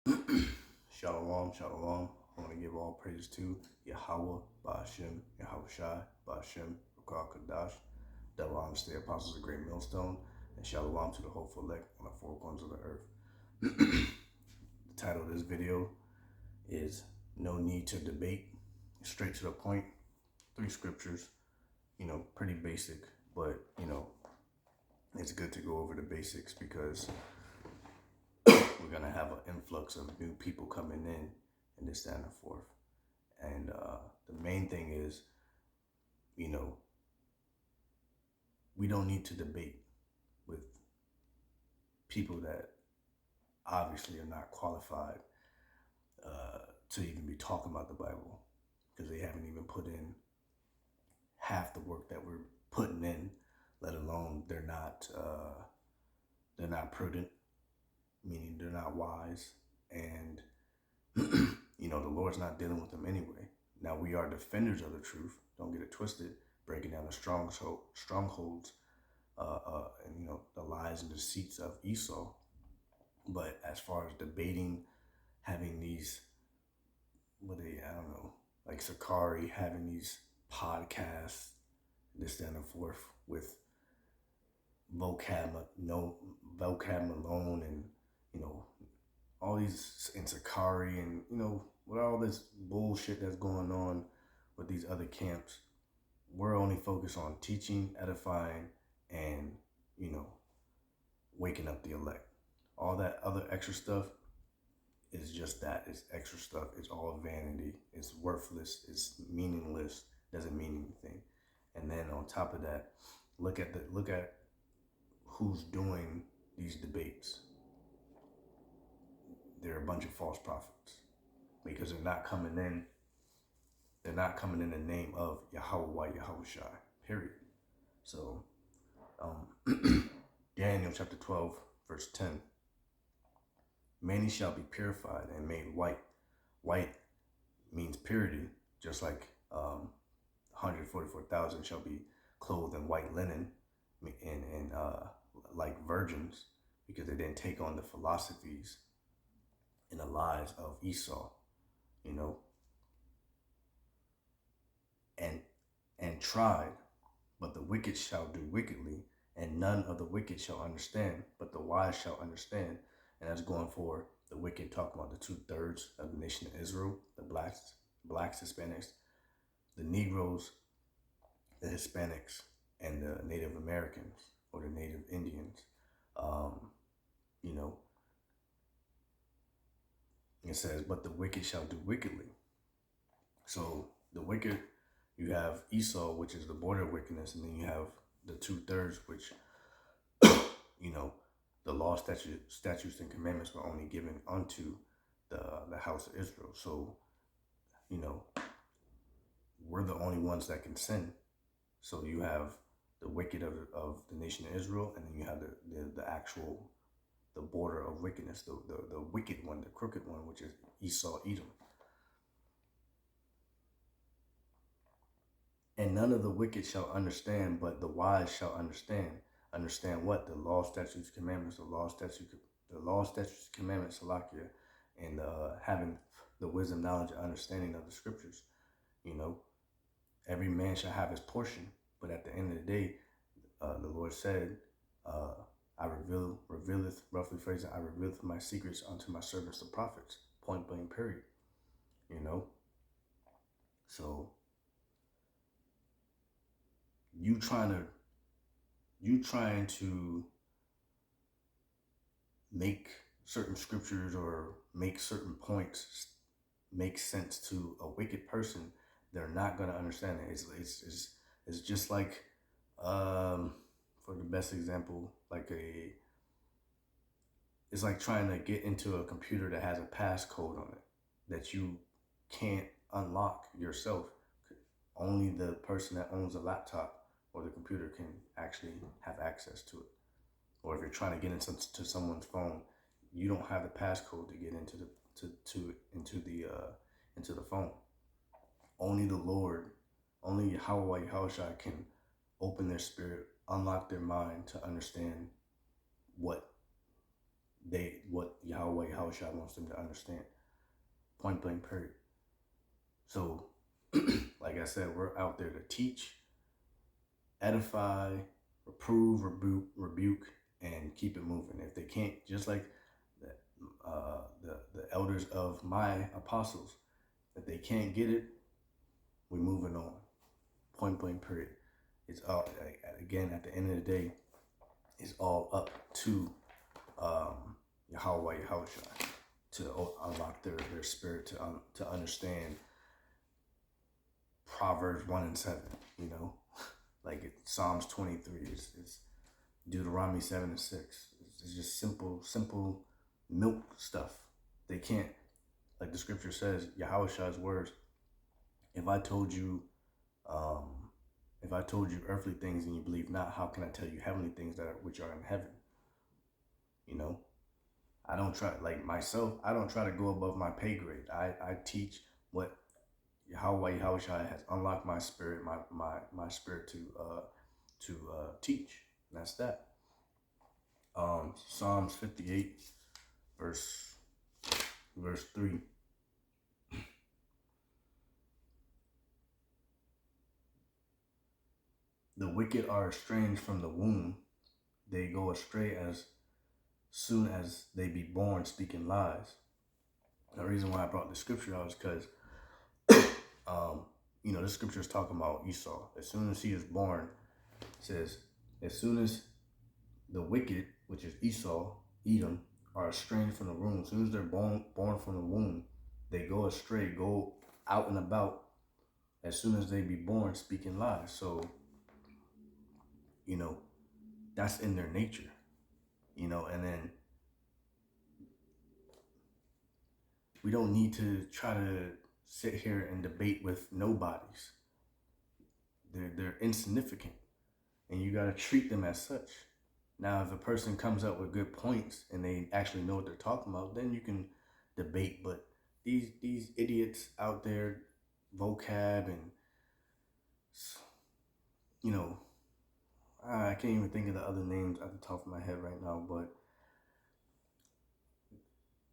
Shalom, shalom. I want to give all praise to Yahweh, Ba'ashem, Yahushai, Ba'ashem, Rakar Kadash, double honors to the apostles of Great Millstone, and shalom to the hopeful elect on the four corners of the earth. The title of this video is No Need to Debate, straight to the point, three scriptures, pretty basic, but, it's good to go over the basics because we're going to have an influx of new people coming in and this, that, and the fourth. And the main thing is, you know, we don't need to debate with people that obviously are not qualified to even be talking about the Bible because they haven't even put in half the work that we're putting in, let alone they're not prudent, meaning they're not wise, and the Lord's not dealing with them anyway. Now we are defenders of the truth. Don't get it twisted. Breaking down the strongholds, and the lies and deceits of Esau. But as far as debating, having these, I don't know, like Sakari having these podcasts, this, that, and forth with vocab, no vocab Malone, and all these in Sakari, and with all this bullshit that's going on with these other camps, we're only focused on teaching, edifying, and waking up the elect. All that other extra stuff is just that. It's extra stuff. It's all vanity. It's worthless. It's meaningless. Doesn't mean anything. And then on top of that, look at who's doing these debates. They're a bunch of false prophets because they're not coming in. They're not coming in the name of Yahweh Yahushai. Period. So, Daniel chapter 12, verse 10. Many shall be purified and made white. White means purity, just like 144,000 shall be clothed in white linen and like virgins, because they didn't take on the philosophies and the lies of Esau, and tried, but the wicked shall do wickedly, and none of the wicked shall understand, but the wise shall understand. And that's going for the wicked, talking about the 2/3 of the nation of Israel, the blacks, Hispanics, the Negroes, the Hispanics, and the Native Americans or the Native Indians. It says, but the wicked shall do wickedly. So the wicked, you have Esau, which is the border of wickedness, and then you have the 2/3, which, the law, statutes, and commandments were only given unto the house of Israel. So, we're the only ones that can sin. So you have the wicked of the nation of Israel, and then you have the actual, the border of wickedness, the wicked one, the crooked one, which is Esau, Edom. And none of the wicked shall understand, but the wise shall understand. Understand what? The law, statutes, commandments, the law, statutes, commandments, Salakia, and having the wisdom, knowledge, and understanding of the scriptures. Every man shall have his portion, but at the end of the day, the Lord said, I revealeth, roughly phrasing, I revealeth my secrets unto my servants, the prophets, point blank, period. So you trying to make certain scriptures or make certain points make sense to a wicked person, they're not going to understand it. It's just like, for the best example, it's like trying to get into a computer that has a passcode on it that you can't unlock yourself. Only the person that owns the laptop or the computer can actually have access to it. Or if you're trying to get into someone's phone, you don't have the passcode to get into the phone. Only the Lord, only Yahweh Yahushua can open their spirit, unlock their mind to understand what what Yahweh Yahushua wants them to understand. Point blank, period. So, like I said, we're out there to teach, edify, reprove, rebuke, and keep it moving. If they can't, just like the elders of my apostles, if they can't get it, we're moving on. Point blank, period. It's all, again, at the end of the day, it's all up to Yahweh Yahushua to unlock their spirit to understand Proverbs 1 and 7, like Psalms 23, it's Deuteronomy 7 and 6. It's just simple milk stuff. They can't, like the scripture says, Yahushua's words, if I told you earthly things and you believe not, how can I tell you heavenly things which are in heaven? I don't try, like myself, I don't try to go above my pay grade. I teach what Yahweh Yahushua has unlocked my spirit, my spirit to teach. And that's that. Psalms 58, verse 3. The wicked are estranged from the womb. They go astray as soon as they be born, speaking lies. The reason why I brought the scripture out is because, this scripture is talking about Esau. As soon as he is born, it says, as soon as the wicked, which is Esau, Edom, are estranged from the womb, as soon as they're born from the womb, they go astray, go out and about, as soon as they be born, speaking lies. So, that's in their nature, and then we don't need to try to sit here and debate with nobodies. They're insignificant, and you got to treat them as such. Now, if a person comes up with good points and they actually know what they're talking about, then you can debate. But these idiots out there, vocab and, I can't even think of the other names at the top of my head right now, but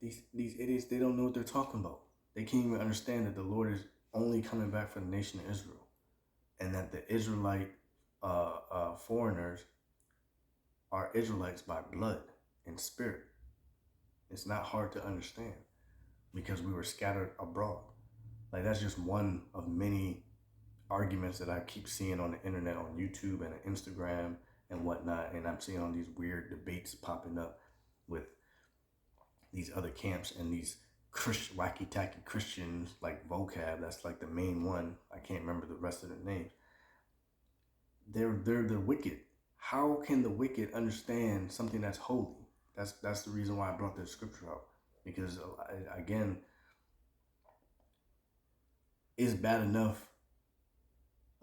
these idiots, they don't know what they're talking about. They can't even understand that the Lord is only coming back for the nation of Israel, and that the Israelite foreigners are Israelites by blood and spirit. It's not hard to understand because we were scattered abroad. Like, that's just one of many arguments that I keep seeing on the internet, on YouTube and on Instagram and whatnot. And I'm seeing all these weird debates popping up with these other camps and these wacky tacky Christians, like vocab. That's like the main one. I can't remember the rest of the names. They're the wicked. How can the wicked understand something that's holy? That's the reason why I brought this scripture out. Because again, it's bad enough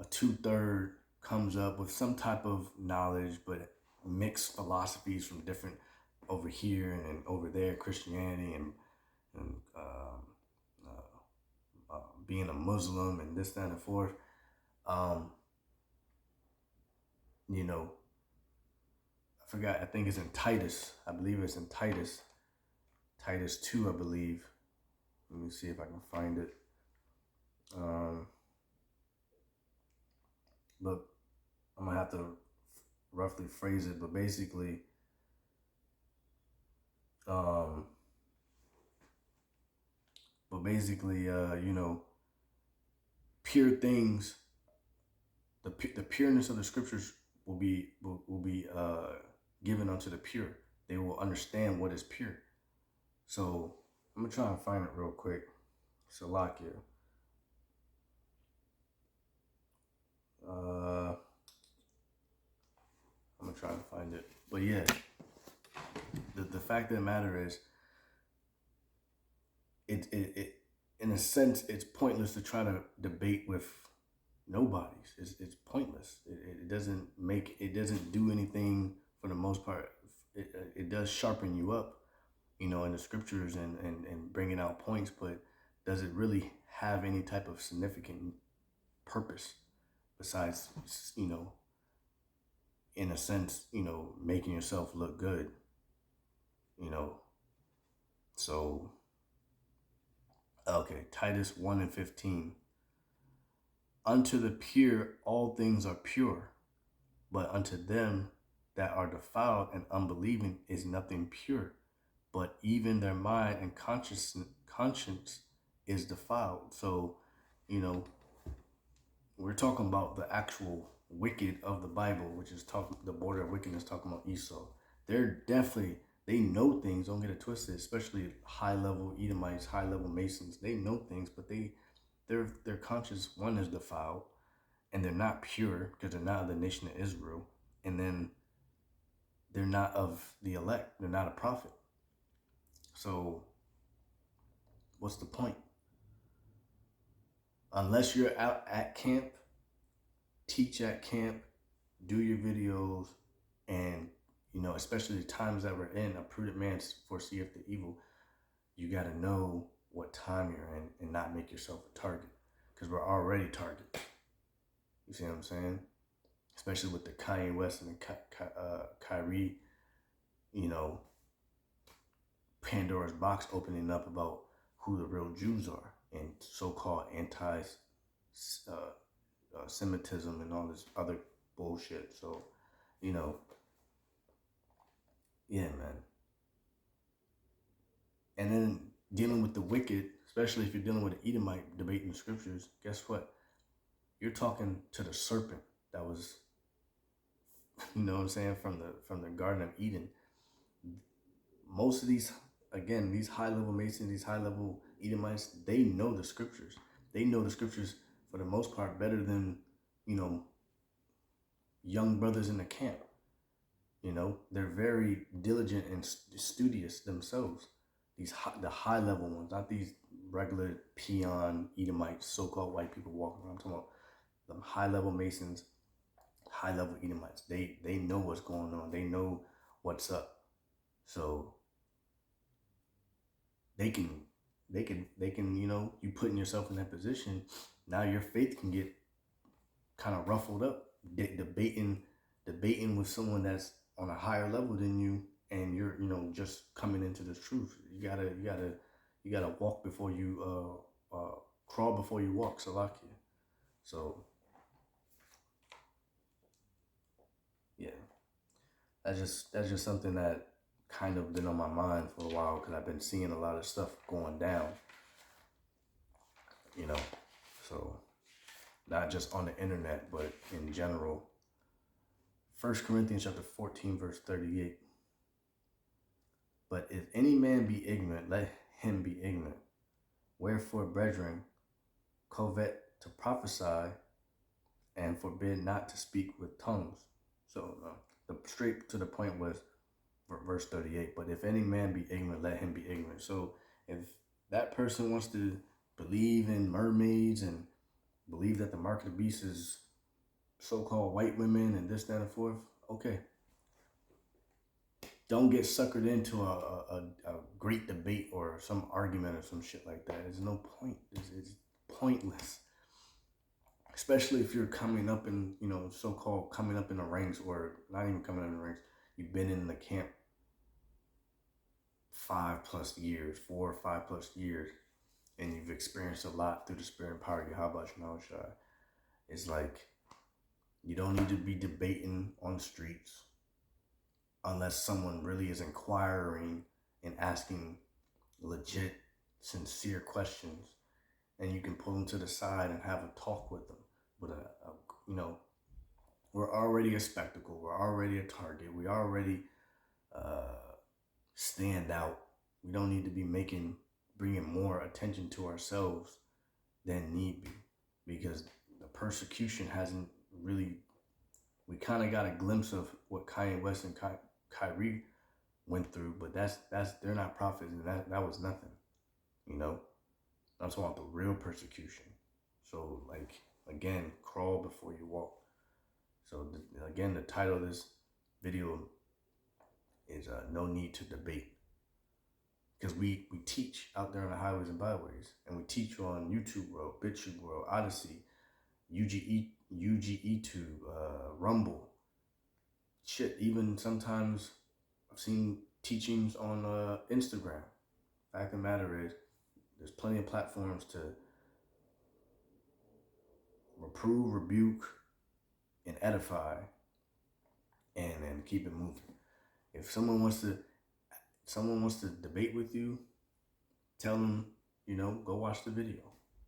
a 2/3 comes up with some type of knowledge, but mixed philosophies from different over here and over there, Christianity and being a Muslim and this, that, and forth. I forgot, I think it's in Titus. I believe it's in Titus 2, I believe. Let me see if I can find it. But I'm gonna have to roughly phrase it, but basically, pure things, the pureness of the scriptures will be given unto the pure. They will understand what is pure. So I'm gonna try and find it real quick. Salakia. I'm gonna try and find it. But yeah, the fact of the matter is, it in a sense, it's pointless to try to debate with nobodies. It's pointless. It doesn't do anything for the most part. It does sharpen you up, in the scriptures and bringing out points, but does it really have any type of significant purpose besides, in a sense, making yourself look good? you know. So, okay, Titus 1 and 15. Unto the pure all things are pure, but unto them that are defiled and unbelieving is nothing pure, but even their mind and conscience is defiled. So, you know, we're talking about the actual wicked of the Bible, which is talking the border of wickedness, talking about Esau. They're definitely, they know things. Don't get it twisted. Especially high level Edomites, high level Masons. They know things, but their conscience, one, is defiled, and they're not pure because they're not of the nation of Israel, and then they're not of the elect. They're not a prophet. So what's the point? Unless you're out at camp, teach at camp, do your videos, and especially the times that we're in, a prudent man foreseeth the evil. You got to know what time you're in and not make yourself a target, because we're already targets. You see what I'm saying? Especially with the Kanye West and the Kyrie, Pandora's box opening up about who the real Jews are and so-called Semitism and all this other bullshit. So, yeah, man. And then dealing with the wicked, especially if you're dealing with an Edomite debating the scriptures, guess what? You're talking to the serpent that was, from the Garden of Eden. Most of these, again, these high-level Masons, these high-level Edomites, they know the scriptures. They know the scriptures for the most part better than, young brothers in the camp. They're very diligent and studious themselves. The high-level ones, not these regular peon Edomites, so-called white people walking around. I'm talking about them high-level Masons, high-level Edomites. They know what's going on. They know what's up. So they can, you putting yourself in that position, now your faith can get kind of ruffled up, debating with someone that's on a higher level than you, and you're, just coming into the truth. You gotta walk before you, crawl before you walk, Salakia. So, yeah, that's just something that kind of been on my mind for a while, because I've been seeing a lot of stuff going down, so not just on the internet, but in general. 1 Corinthians chapter 14, verse 38. But if any man be ignorant, let him be ignorant. Wherefore, brethren, covet to prophesy, and forbid not to speak with tongues. So the straight to the point was verse 38. But if any man be ignorant, let him be ignorant. So if that person wants to believe in mermaids and believe that the mark of the beast is so-called white women and this, that, and forth, okay. Don't get suckered into a great debate or some argument or some shit like that. There's no point. It's pointless. Especially if you're coming up in, so-called coming up in the ranks, or not even coming up in the ranks. You've been in the camp 4 or 5+ years, and you've experienced a lot through the spirit and power of Yahweh Shai. It's like, you don't need to be debating on the streets unless someone really is inquiring and asking legit, sincere questions, and you can pull them to the side and have a talk with them. But we're already a spectacle. We're already a target. We already stand out. We don't need to be bringing more attention to ourselves than need be, because the persecution hasn't really. We kind of got a glimpse of what Kanye West and Kyrie went through, but that's they're not prophets, and that was nothing. I'm talking about the real persecution. So, like, again, crawl before you walk. So again, the title of this video is No Need to Debate. Because we teach out there on the highways and byways, and we teach on YouTube World, BitChute World, Odyssey, UGE2, Rumble. Shit, even sometimes I've seen teachings on Instagram. Fact of the matter is, there's plenty of platforms to reprove, rebuke, and edify, and keep it moving. If someone wants to debate with you, tell them, go watch the video,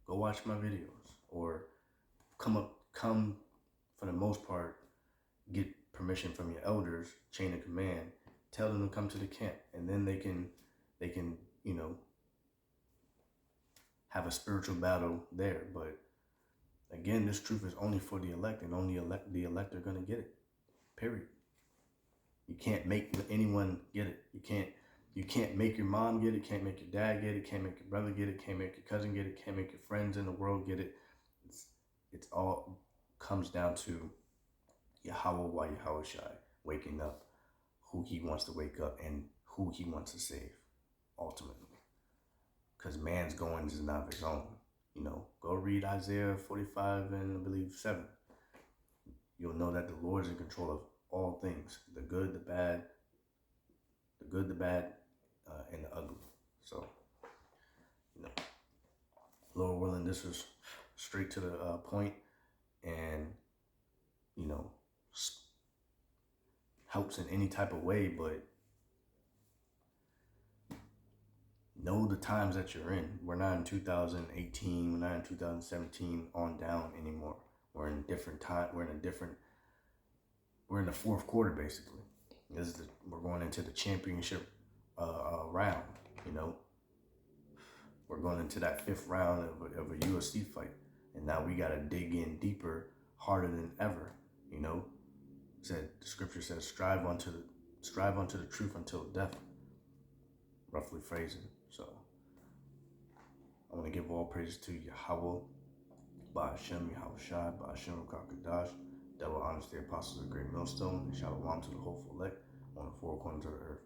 go watch my videos, or come for the most part, get permission from your elders, chain of command, tell them to come to the camp, and then they can have a spiritual battle there. But again, this truth is only for the elect, and only the elect are going to get it. Period. You can't make anyone get it. You can't make your mom get it, can't make your dad get it, can't make your brother get it, can't make your cousin get it, can't make your friends in the world get it. It's all comes down to Yahweh Yahushai waking up who he wants to wake up and who he wants to save, ultimately. Because man's goings is not of his own. Go read Isaiah 45 and I believe 7. You'll know that the Lord is in control of all things, the good, the bad, and the ugly. So, Lord willing, this was straight to the point, and helps in any type of way. But know the times that you're in. We're not in 2018. We're not in 2017 on down anymore. We're in different time. We're in the fourth quarter basically. We're going into the championship round. We're going into that fifth round of a UFC fight, and now we got to dig in deeper, harder than ever. The scripture says, strive unto the truth until death. Roughly phrasing. So I want to give all praise to Yahweh, Ba'ashem Yahushai, Ba'ashem Kakadash, double honors the apostles of the great millstone, and shalom to the hopeful elect on the four corners of the earth.